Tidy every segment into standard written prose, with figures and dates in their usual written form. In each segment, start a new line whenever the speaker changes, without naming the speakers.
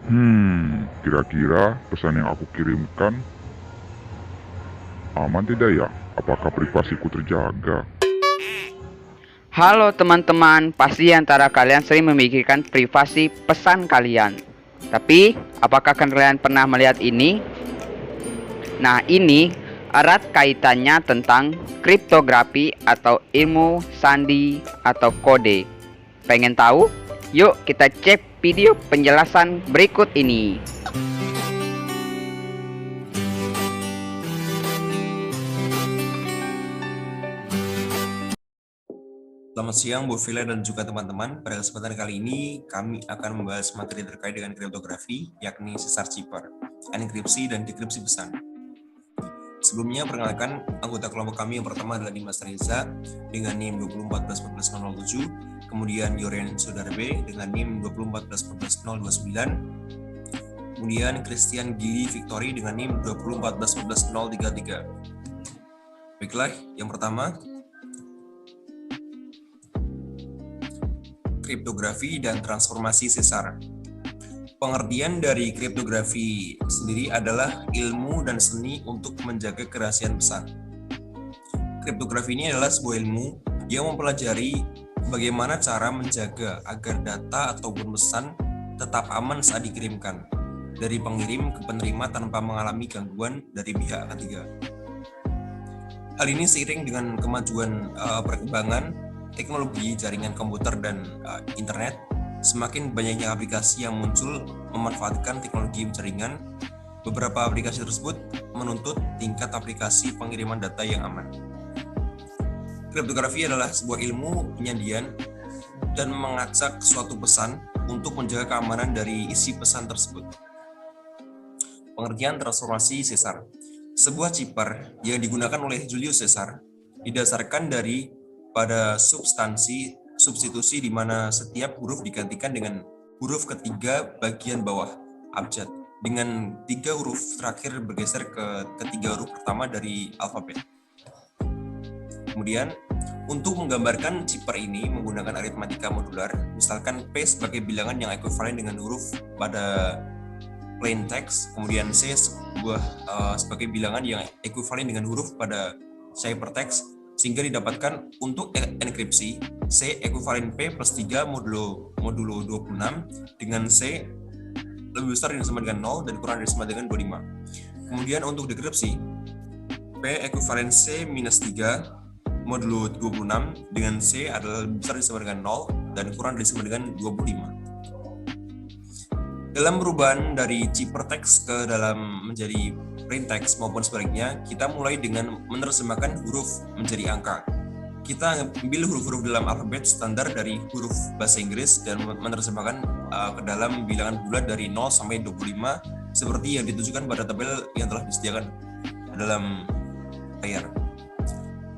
Kira-kira pesan yang aku kirimkan aman tidak ya? Apakah privasiku terjaga?
Halo teman-teman, pasti antara kalian sering memikirkan privasi pesan kalian. Tapi, apakah kalian pernah melihat ini? Nah, ini erat kaitannya tentang kriptografi atau ilmu sandi atau kode. Pengen tahu? Yuk kita cek video penjelasan berikut ini.
Selamat siang Bu Villa dan juga teman-teman. Pada kesempatan kali ini kami akan membahas materi terkait dengan kriptografi, yakni sesar cipher, enkripsi dan dekripsi pesan. Sebelumnya perkenalkan anggota kelompok kami yang pertama adalah Dimas Reza dengan NIM 2414007, kemudian Yoren Sodarbe dengan NIM 2414029, kemudian Christian Gili Victory dengan NIM 2414033. Baiklah, yang pertama kriptografi dan transformasi sesar. Pengertian dari kriptografi sendiri adalah ilmu dan seni untuk menjaga kerahasiaan pesan. Kriptografi ini adalah sebuah ilmu yang mempelajari bagaimana cara menjaga agar data ataupun pesan tetap aman saat dikirimkan dari pengirim ke penerima tanpa mengalami gangguan dari pihak ketiga. Hal ini seiring dengan kemajuan perkembangan teknologi jaringan komputer dan internet, semakin banyaknya aplikasi yang muncul memanfaatkan teknologi jaringan. Beberapa aplikasi tersebut menuntut tingkat aplikasi pengiriman data yang aman. Kriptografi adalah sebuah ilmu penyandian dan mengacak suatu pesan untuk menjaga keamanan dari isi pesan tersebut. Pengertian transformasi Caesar. Sebuah cipher yang digunakan oleh Julius Caesar didasarkan dari pada substitusi di mana setiap huruf digantikan dengan huruf ketiga bagian bawah abjad, dengan 3 huruf terakhir bergeser ke ketiga huruf pertama dari alfabet. Kemudian, untuk menggambarkan cipher ini menggunakan aritmatika modular, misalkan P sebagai bilangan yang ekuivalen dengan huruf pada plain text, kemudian C sebagai bilangan yang ekuivalen dengan huruf pada ciphertext, sehingga didapatkan untuk enkripsi C ekuivalen P plus 3 modulo 26 dengan C lebih besar dari sama dengan 0 dan kurang dari sama dengan 25. Kemudian untuk dekripsi P ekuivalen C minus 3 modulo 26 dengan C adalah lebih besar dari sama dengan 0 dan kurang dari sama dengan 25. Dalam perubahan dari ciphertext ke dalam menjadi plain text maupun sebaliknya, kita mulai dengan menerjemahkan huruf menjadi angka. Kita ambil huruf-huruf dalam alfabet standar dari huruf bahasa Inggris dan menerjemahkan ke dalam bilangan bulat dari 0 sampai 25 seperti yang ditunjukkan pada tabel yang telah disediakan dalam layar.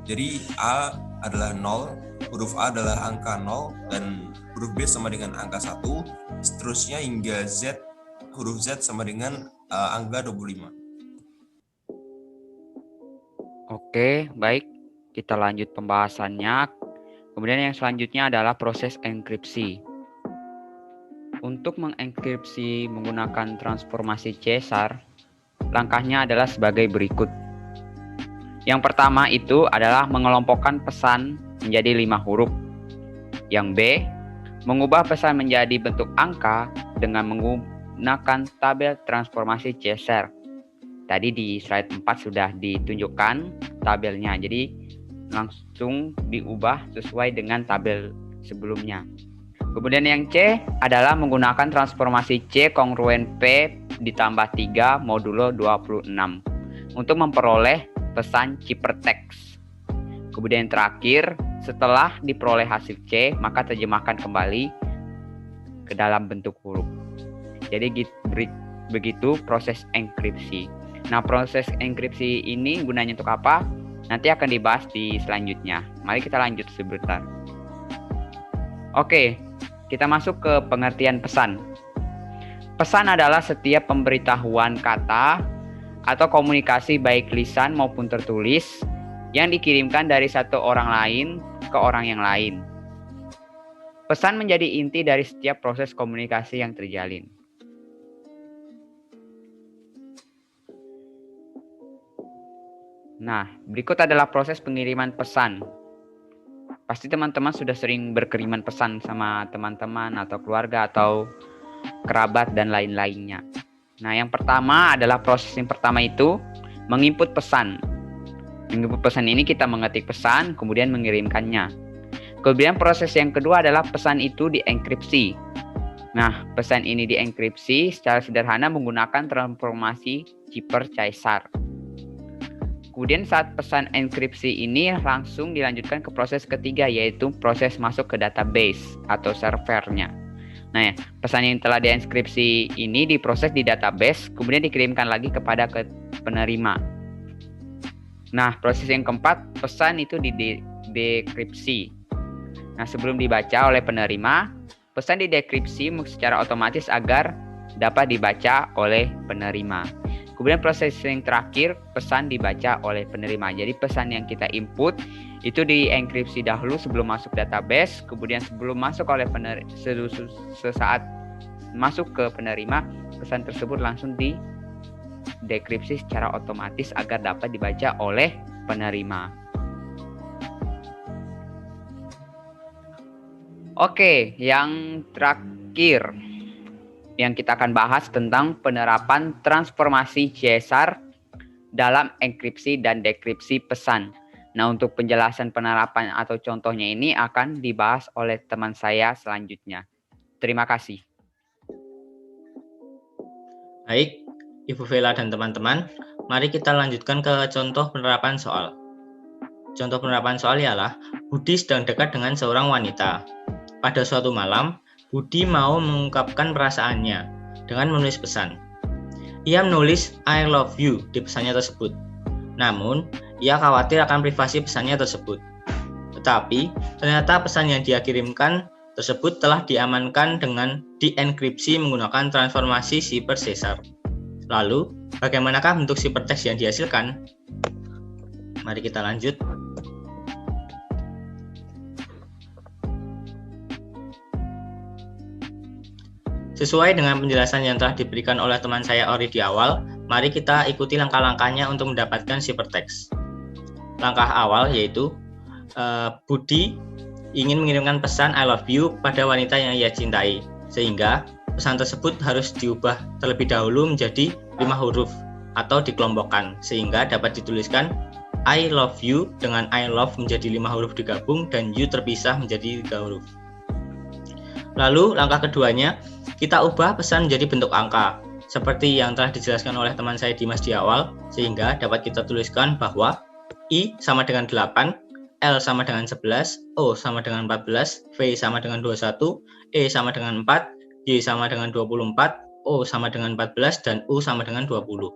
Jadi A adalah 0, huruf A adalah angka 0, dan huruf B sama dengan angka 1, seterusnya hingga Z, huruf Z sama dengan angka 25.
Oke, baik. Kita lanjut pembahasannya. Kemudian yang selanjutnya adalah proses enkripsi. Untuk mengenkripsi menggunakan transformasi Caesar, langkahnya adalah sebagai berikut. Yang pertama itu adalah mengelompokkan pesan menjadi 5 huruf. Yang B, mengubah pesan menjadi bentuk angka dengan menggunakan tabel transformasi Caesar. Tadi di slide 4 sudah ditunjukkan tabelnya, jadi langsung diubah sesuai dengan tabel sebelumnya. Kemudian yang C adalah menggunakan transformasi C kongruen P ditambah 3 modulo 26 untuk memperoleh pesan ciphertext. Kemudian yang terakhir, setelah diperoleh hasil C, maka terjemahkan kembali ke dalam bentuk huruf. Jadi begitu proses enkripsi. Nah, proses enkripsi ini gunanya untuk apa? Nanti akan dibahas di selanjutnya. Mari kita lanjut sebentar. Oke, kita masuk ke pengertian pesan. Pesan adalah setiap pemberitahuan kata atau komunikasi baik lisan maupun tertulis yang dikirimkan dari satu orang lain ke orang yang lain. Pesan menjadi inti dari setiap proses komunikasi yang terjalin. Nah, berikut adalah proses pengiriman pesan. Pasti teman-teman sudah sering berkiriman pesan sama teman-teman atau keluarga atau kerabat dan lain-lainnya. Nah, yang pertama adalah proses yang pertama itu menginput pesan. Menginput pesan ini kita mengetik pesan, kemudian mengirimkannya. Kemudian proses yang kedua adalah pesan itu dienkripsi. Nah, pesan ini dienkripsi secara sederhana menggunakan transformasi Cipher-Caesar. Kemudian saat pesan enkripsi ini langsung dilanjutkan ke proses ketiga, yaitu proses masuk ke database atau servernya. Nah, ya, pesan yang telah dienkripsi ini diproses di database, kemudian dikirimkan lagi kepada penerima. Nah, proses yang keempat, pesan itu didekripsi. Nah, sebelum dibaca oleh penerima, pesan didekripsi secara otomatis agar dapat dibaca oleh penerima. Kemudian proses yang terakhir, pesan dibaca oleh penerima. Jadi pesan yang kita input itu dienkripsi dahulu sebelum masuk database, kemudian sebelum masuk oleh sesaat masuk ke penerima, pesan tersebut langsung didekripsi secara otomatis agar dapat dibaca oleh penerima. Oke, yang terakhir yang kita akan bahas tentang penerapan transformasi Caesar dalam enkripsi dan dekripsi pesan. Nah, untuk penjelasan penerapan atau contohnya ini akan dibahas oleh teman saya selanjutnya. Terima kasih.
Baik, Ibu Vela dan teman-teman, mari kita lanjutkan ke contoh penerapan soal. Contoh penerapan soal ialah Budi sedang dekat dengan seorang wanita. Pada suatu malam, Budi mau mengungkapkan perasaannya dengan menulis pesan. Ia menulis I love you di pesannya tersebut. Namun, ia khawatir akan privasi pesannya tersebut. Tetapi, ternyata pesan yang dia kirimkan tersebut telah diamankan dengan dienkripsi menggunakan transformasi Cipher-Caesar. Lalu, bagaimanakah bentuk ciphertext yang dihasilkan? Mari kita lanjut. Sesuai dengan penjelasan yang telah diberikan oleh teman saya Ori di awal, mari kita ikuti langkah-langkahnya untuk mendapatkan ciphertext. Langkah awal yaitu Budi ingin mengirimkan pesan I love you pada wanita yang ia cintai, sehingga pesan tersebut harus diubah terlebih dahulu menjadi 5 huruf atau dikelompokkan, sehingga dapat dituliskan I love you dengan I love menjadi 5 huruf digabung dan you terpisah menjadi 3 huruf. Lalu langkah keduanya, kita ubah pesan menjadi bentuk angka, seperti yang telah dijelaskan oleh teman saya Dimas di awal, sehingga dapat kita tuliskan bahwa I sama dengan 8, L sama dengan 11, O sama dengan 14, V sama dengan 21, E sama dengan 4, Y sama dengan 24, O sama dengan 14, dan U sama dengan 20.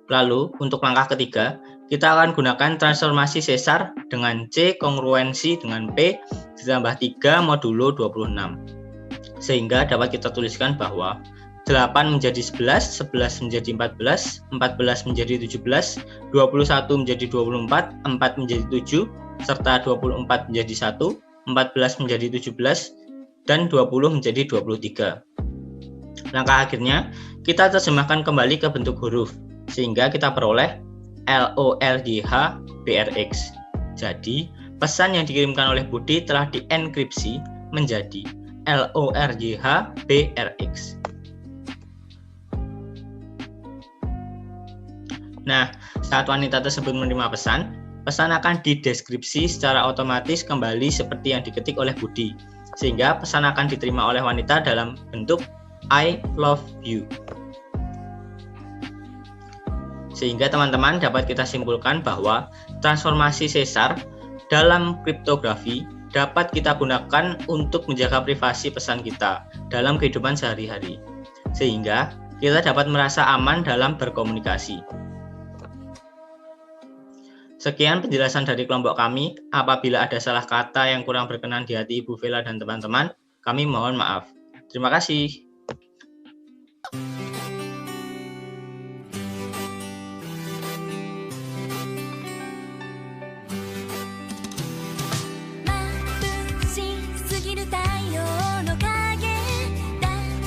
Lalu, untuk langkah ketiga, kita akan gunakan transformasi Caesar dengan C kongruensi dengan P ditambah 3 modulo 26. Sehingga dapat kita tuliskan bahwa 8 menjadi 11, 11 menjadi 14, 14 menjadi 17, 21 menjadi 24, 4 menjadi 7, serta 24 menjadi 1, 14 menjadi 17, dan 20 menjadi 23. Langkah akhirnya, kita terjemahkan kembali ke bentuk huruf, sehingga kita peroleh LORYH BRX. Jadi, pesan yang dikirimkan oleh Budi telah dienkripsi menjadi LORYH BRX. Nah, saat wanita tersebut menerima pesan, pesan akan dideskripsi secara otomatis kembali seperti yang diketik oleh Budi, sehingga pesan akan diterima oleh wanita dalam bentuk I love you. Sehingga teman-teman dapat kita simpulkan bahwa transformasi Caesar dalam kriptografi dapat kita gunakan untuk menjaga privasi pesan kita dalam kehidupan sehari-hari, sehingga kita dapat merasa aman dalam berkomunikasi. Sekian penjelasan dari kelompok kami. Apabila ada salah kata yang kurang berkenan di hati Ibu Vela dan teman-teman, kami mohon maaf. Terima kasih.